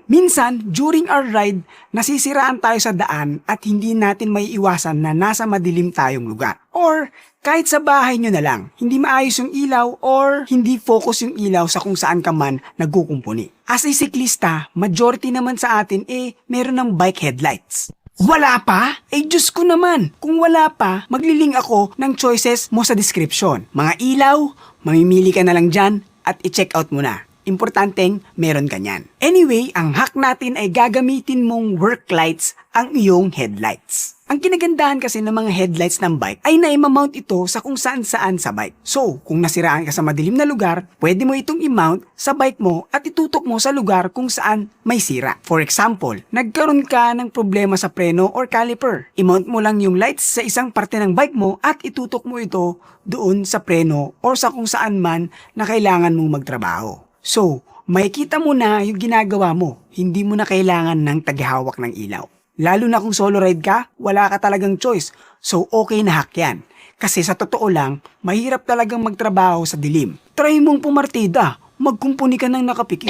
Minsan, during our ride, nasisiraan tayo sa daan at hindi natin may iwasan na nasa madilim tayong lugar. Or kahit sa bahay nyo na lang, hindi maayos yung ilaw or hindi focus yung ilaw sa kung saan ka man nagkukumpuni. As a siklista, majority naman sa atin meron ng bike headlights. Wala pa? Diyos ko naman. Kung wala pa, maglilink ako ng choices mo sa description. Mga ilaw, mamimili ka na lang dyan at i-check out mo na. Importanteng meron ka niyan. Anyway, ang hack natin ay gagamitin mong work lights ang iyong headlights. Ang kinagandahan kasi ng mga headlights ng bike ay na-mount ito sa kung saan-saan sa bike. So, kung nasiraan ka sa madilim na lugar, pwede mo itong i-mount sa bike mo at itutok mo sa lugar kung saan may sira. For example, nagkaroon ka ng problema sa preno or caliper. I-mount mo lang yung lights sa isang parte ng bike mo at itutok mo ito doon sa preno or sa kung saan man na kailangan mong magtrabaho. So, makikita mo na yung ginagawa mo. Hindi mo na kailangan ng taghawak ng ilaw. Lalo na kung solo ride ka, wala ka talagang choice. So, okay na hack yan. Kasi sa totoo lang, mahirap talagang magtrabaho sa dilim. Try mong pumartida. Magkumpuni ka ng nakapikit.